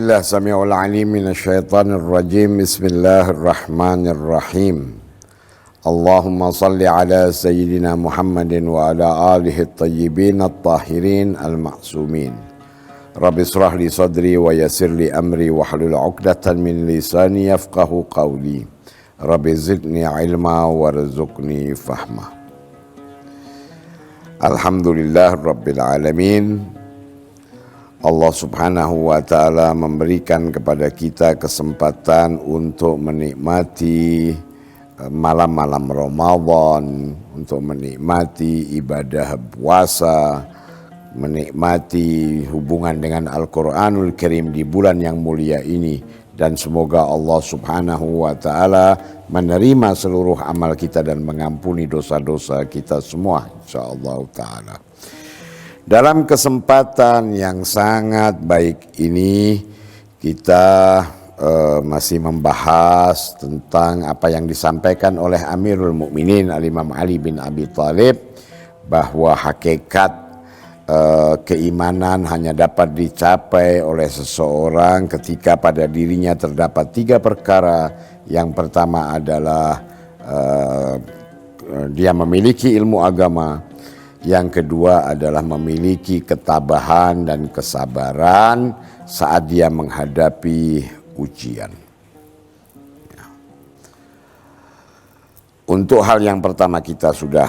بالله السميع العليم من الشيطان الرجيم بسم الله الرحمن الرحيم اللهم صل على سيدنا محمد وعلى آله الطيبين الطاهرين المعصومين رب اشرح لي صدري ويسر لي أمري واحلل عقدة من لساني يفقه قولي رب زدني علما وارزقني فهما. Alhamdulillah Rabbil Alamin. Allah subhanahu wa ta'ala memberikan kepada kita kesempatan untuk menikmati malam-malam Ramadan, untuk menikmati ibadah puasa, menikmati hubungan dengan Al-Quranul Karim di bulan yang mulia ini. Dan semoga Allah subhanahu wa ta'ala menerima seluruh amal kita dan mengampuni dosa-dosa kita semua insyaallah ta'ala. Dalam kesempatan yang sangat baik ini kita masih membahas tentang apa yang disampaikan oleh Amirul Mukminin Al-Imam Ali bin Abi Thalib, bahwa hakikat keimanan hanya dapat dicapai oleh seseorang ketika pada dirinya terdapat 3 perkara. Yang pertama adalah dia memiliki ilmu agama. Yang kedua adalah memiliki ketabahan dan kesabaran saat dia menghadapi ujian. Untuk hal yang pertama kita sudah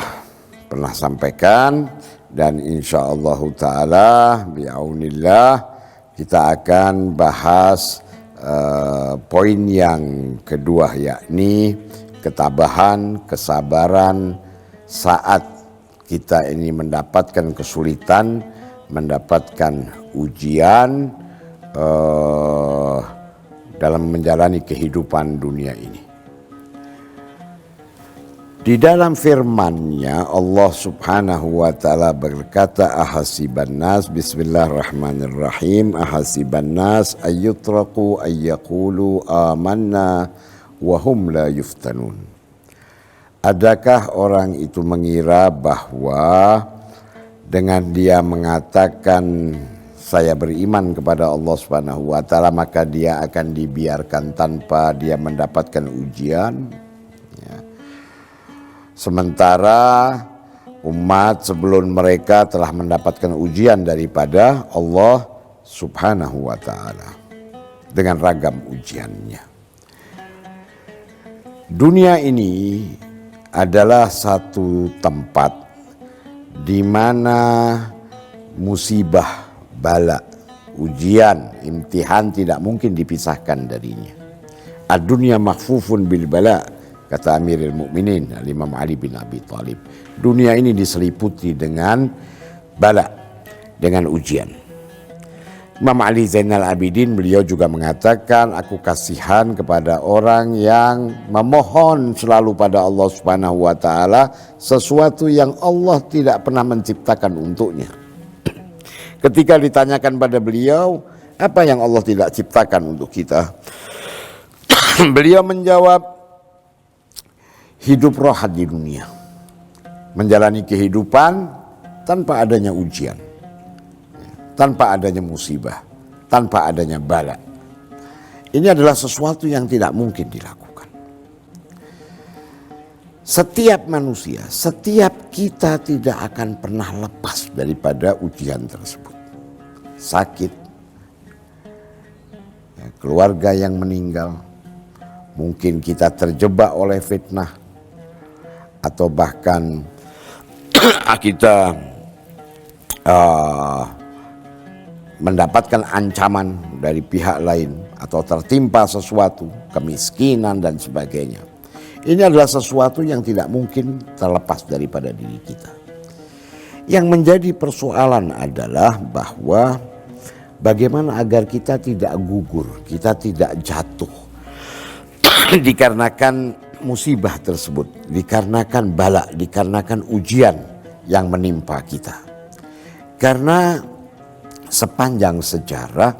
pernah sampaikan, dan insyaallah ta'ala bi'aunillah kita akan bahas poin yang kedua, yakni ketabahan, kesabaran saat kita ini mendapatkan kesulitan, mendapatkan ujian dalam menjalani kehidupan dunia ini. Di dalam firman-Nya Allah subhanahu wa ta'ala berkata, ahasiban nas, bismillahirrahmanirrahim, ahasiban nas ayyutraku ayyaqulu amanna wahum la yuftanun. Adakah orang itu mengira bahwa dengan dia mengatakan saya beriman kepada Allah Subhanahu wa taala maka dia akan dibiarkan tanpa dia mendapatkan ujian? Ya. Sementara umat sebelum mereka telah mendapatkan ujian daripada Allah Subhanahu wa taala dengan ragam ujiannya. Dunia ini adalah satu tempat di mana musibah, bala, ujian, imtihan tidak mungkin dipisahkan darinya. Ad-dunya mahfufun bil bala, kata Amirul Mukminin Imam Ali bin Abi Thalib. Dunia ini diseliputi dengan bala, dengan ujian. Imam Ali Zainal Abidin beliau juga mengatakan, aku kasihan kepada orang yang memohon selalu pada Allah Subhanahu wa taala sesuatu yang Allah tidak pernah menciptakan untuknya. Ketika ditanyakan pada beliau, apa yang Allah tidak ciptakan untuk kita? Beliau menjawab, hidup rohat di dunia, menjalani kehidupan tanpa adanya ujian, tanpa adanya musibah, tanpa adanya bala. Ini adalah sesuatu yang tidak mungkin dilakukan. Setiap manusia, setiap kita tidak akan pernah lepas daripada ujian tersebut. Sakit, keluarga yang meninggal, mungkin kita terjebak oleh fitnah, atau bahkan kita mendapatkan ancaman dari pihak lain atau tertimpa sesuatu, kemiskinan dan sebagainya. Ini adalah sesuatu yang tidak mungkin terlepas daripada diri kita. Yang menjadi persoalan adalah bahwa bagaimana agar kita tidak gugur, kita tidak jatuh dikarenakan musibah tersebut, dikarenakan bala, dikarenakan ujian yang menimpa kita. Karena sepanjang sejarah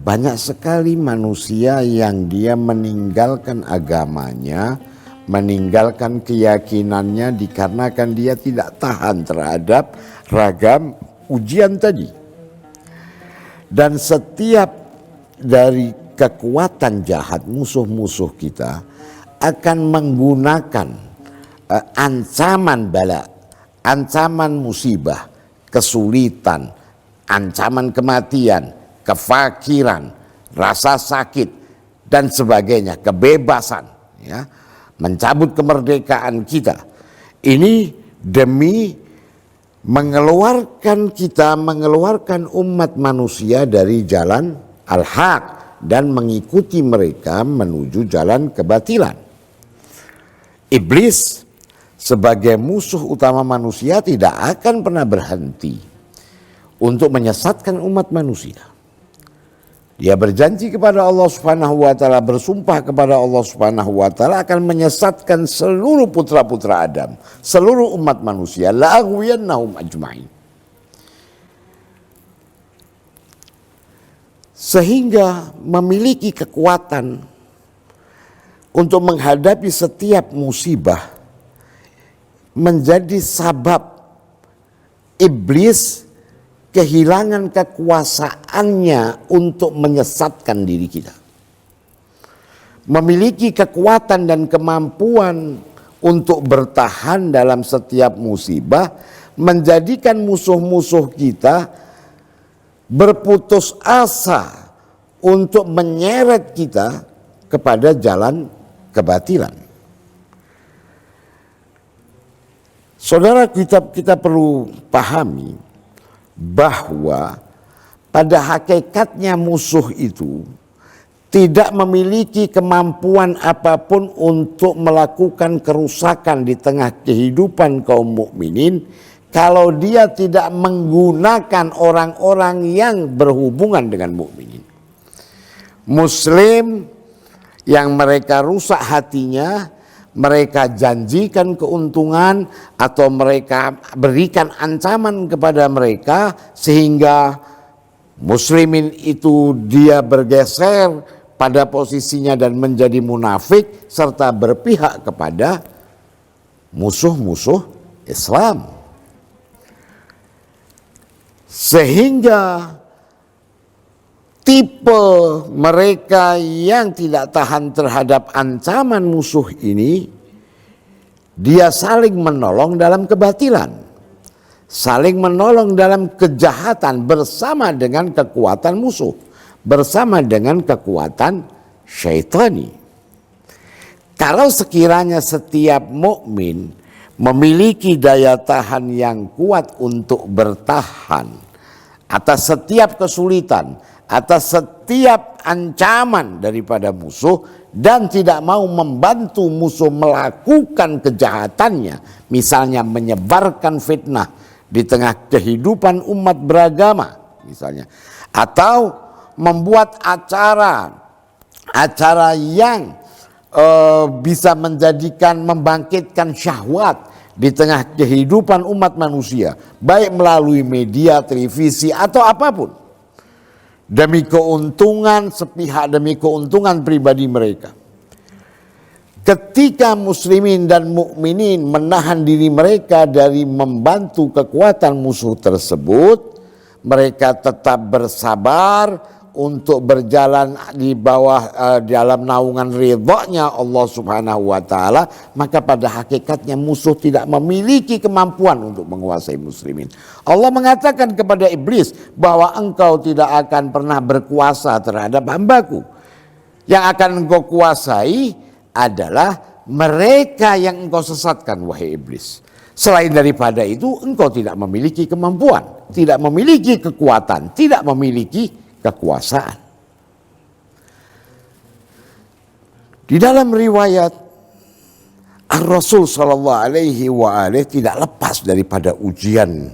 banyak sekali manusia yang dia meninggalkan agamanya, meninggalkan keyakinannya dikarenakan dia tidak tahan terhadap ragam ujian tadi. Dan setiap dari kekuatan jahat musuh-musuh kita akan menggunakan ancaman bala, ancaman musibah, kesulitan, ancaman kematian, kefakiran, rasa sakit dan sebagainya, kebebasan, ya, mencabut kemerdekaan kita. Ini demi mengeluarkan umat manusia dari jalan al-haq dan mengikuti mereka menuju jalan kebatilan. Iblis sebagai musuh utama manusia tidak akan pernah berhenti untuk menyesatkan umat manusia. Dia berjanji kepada Allah Subhanahu wa taala, bersumpah kepada Allah Subhanahu wa taala akan menyesatkan seluruh putra-putra Adam, seluruh umat manusia, la'aghwiyannahum ajma'in. Sehingga memiliki kekuatan untuk menghadapi setiap musibah menjadi sabab iblis kehilangan kekuasaannya untuk menyesatkan diri kita. Memiliki kekuatan dan kemampuan untuk bertahan dalam setiap musibah menjadikan musuh-musuh kita berputus asa untuk menyeret kita kepada jalan kebatilan. Saudara, kita perlu pahami bahwa pada hakikatnya musuh itu tidak memiliki kemampuan apapun untuk melakukan kerusakan di tengah kehidupan kaum mukminin kalau dia tidak menggunakan orang-orang yang berhubungan dengan mukminin. Muslim yang mereka rusak hatinya, mereka janjikan keuntungan atau mereka berikan ancaman kepada mereka sehingga muslimin itu dia bergeser pada posisinya dan menjadi munafik serta berpihak kepada musuh-musuh Islam. Sehingga tipe mereka yang tidak tahan terhadap ancaman musuh ini, dia saling menolong dalam kebatilan, saling menolong dalam kejahatan bersama dengan kekuatan musuh, bersama dengan kekuatan syaitani. Kalau sekiranya setiap mukmin memiliki daya tahan yang kuat untuk bertahan atas setiap kesulitan, atas setiap ancaman daripada musuh dan tidak mau membantu musuh melakukan kejahatannya, misalnya menyebarkan fitnah di tengah kehidupan umat beragama misalnya, atau membuat acara yang bisa membangkitkan syahwat di tengah kehidupan umat manusia, baik melalui media, televisi atau apapun, demi keuntungan sepihak, demi keuntungan pribadi mereka. Ketika muslimin dan mukminin menahan diri mereka dari membantu kekuatan musuh tersebut, mereka tetap bersabar untuk berjalan di bawah dalam naungan ridha-Nya Allah Subhanahu wa taala, maka pada hakikatnya musuh tidak memiliki kemampuan untuk menguasai muslimin. Allah mengatakan kepada iblis bahwa engkau tidak akan pernah berkuasa terhadap hambaku. Yang akan engkau kuasai adalah mereka yang engkau sesatkan, wahai iblis. Selain daripada itu engkau tidak memiliki kemampuan, tidak memiliki kekuatan, tidak memiliki kekuasaan. Di dalam riwayat Ar-Rasul sallallahu alaihi wa alihi tidak lepas daripada ujian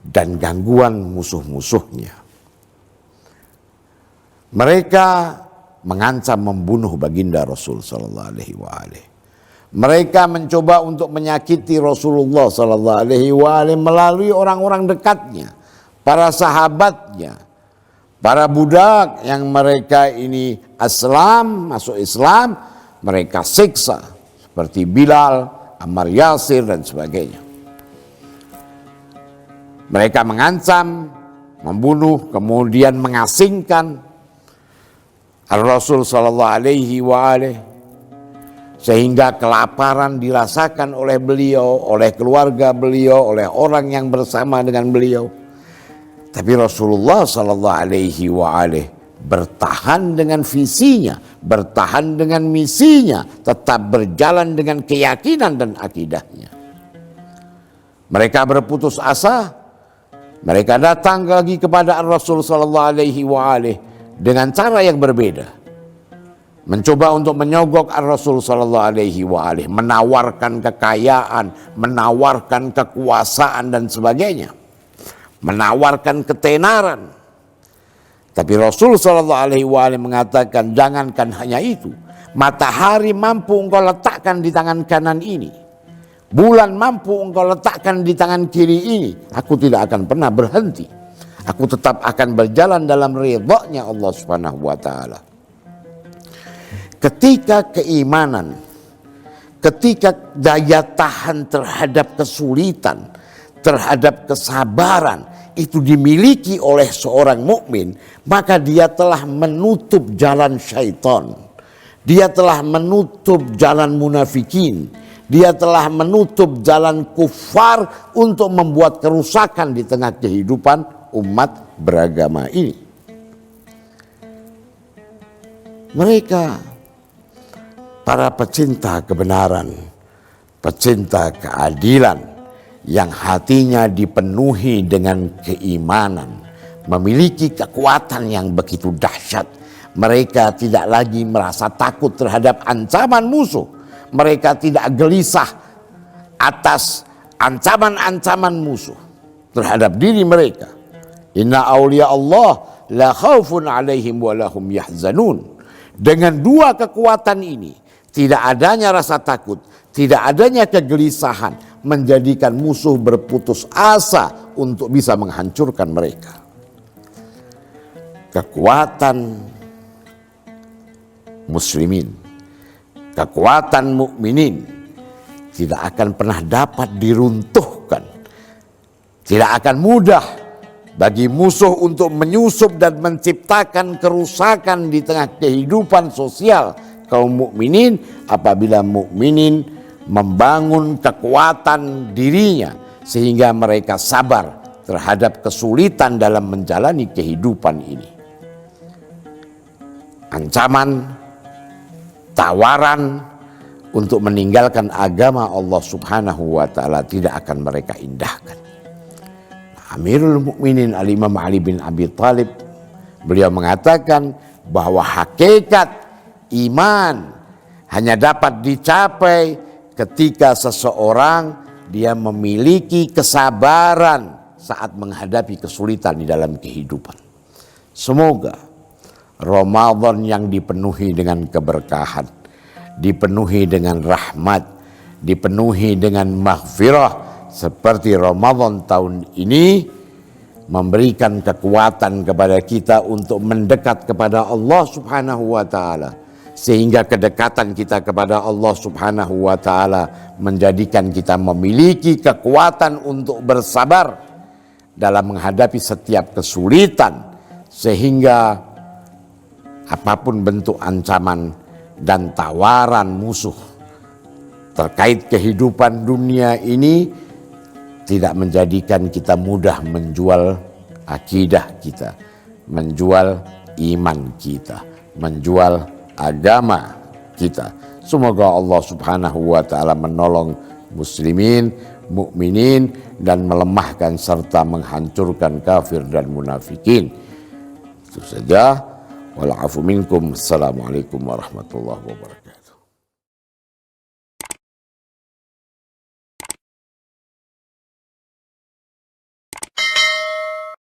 dan gangguan musuh-musuhnya. Mereka mengancam membunuh baginda Rasul sallallahu alaihi wa alihi. Mereka mencoba untuk menyakiti Rasulullah sallallahu alaihi wa alihi melalui orang-orang dekatnya, para sahabatnya, para budak yang mereka ini masuk Islam, mereka siksa seperti Bilal, Ammar Yasir dan sebagainya. Mereka mengancam, membunuh, kemudian mengasingkan Ar-Rasul sallallahu alaihi wa alihi, sehingga kelaparan dirasakan oleh beliau, oleh keluarga beliau, oleh orang yang bersama dengan beliau. Tapi Rasulullah sallallahu alaihi wa alihi bertahan dengan visinya, bertahan dengan misinya, tetap berjalan dengan keyakinan dan akidahnya. Mereka berputus asa, mereka datang lagi kepada Rasul sallallahu alaihi wa alihi dengan cara yang berbeda. Mencoba untuk menyogok Rasul sallallahu alaihi wa alihi, menawarkan kekayaan, menawarkan kekuasaan dan sebagainya, menawarkan ketenaran. Tapi Rasul sallallahu alaihi wa alihi mengatakan, jangankan hanya itu, matahari mampu engkau letakkan di tangan kanan ini, bulan mampu engkau letakkan di tangan kiri ini, aku tidak akan pernah berhenti. Aku tetap akan berjalan dalam ridha-Nya Allah Subhanahu wa taala. Ketika keimanan, ketika daya tahan terhadap kesulitan, terhadap kesabaran itu dimiliki oleh seorang mukmin, maka dia telah menutup jalan syaitan. Dia telah menutup jalan munafikin. Dia telah menutup jalan kufar untuk membuat kerusakan di tengah kehidupan umat beragama ini. Mereka para pecinta kebenaran, pecinta keadilan, yang hatinya dipenuhi dengan keimanan, memiliki kekuatan yang begitu dahsyat. Mereka tidak lagi merasa takut terhadap ancaman musuh. Mereka tidak gelisah atas ancaman-ancaman musuh terhadap diri mereka. Inna awliya Allah la khaufun alaihim wa lahum yahzanun. Dengan dua kekuatan ini, tidak adanya rasa takut, tidak adanya kegelisahan, menjadikan musuh berputus asa untuk bisa menghancurkan mereka. Kekuatan muslimin, kekuatan mukminin tidak akan pernah dapat diruntuhkan. Tidak akan mudah bagi musuh untuk menyusup dan menciptakan kerusakan di tengah kehidupan sosial kaum mukminin apabila mukminin membangun kekuatan dirinya sehingga mereka sabar terhadap kesulitan dalam menjalani kehidupan ini. Ancaman, tawaran untuk meninggalkan agama Allah Subhanahu wa taala tidak akan mereka indahkan. Amirul Mukminin Al-Imam Ali bin Abi Thalib, beliau mengatakan bahwa hakikat iman hanya dapat dicapai ketika seseorang dia memiliki kesabaran saat menghadapi kesulitan di dalam kehidupan. Semoga Ramadan yang dipenuhi dengan keberkahan, dipenuhi dengan rahmat, dipenuhi dengan maghfirah seperti Ramadan tahun ini memberikan kekuatan kepada kita untuk mendekat kepada Allah Subhanahu wa taala, sehingga kedekatan kita kepada Allah Subhanahu wa taala menjadikan kita memiliki kekuatan untuk bersabar dalam menghadapi setiap kesulitan, sehingga apapun bentuk ancaman dan tawaran musuh terkait kehidupan dunia ini tidak menjadikan kita mudah menjual akidah kita, menjual iman kita, menjual agama kita. Semoga Allah Subhanahu wa taala menolong muslimin, mukminin dan melemahkan serta menghancurkan kafir dan munafikin. Itu saja. Wal afu minkum. Assalamualaikum warahmatullahi wabarakatuh.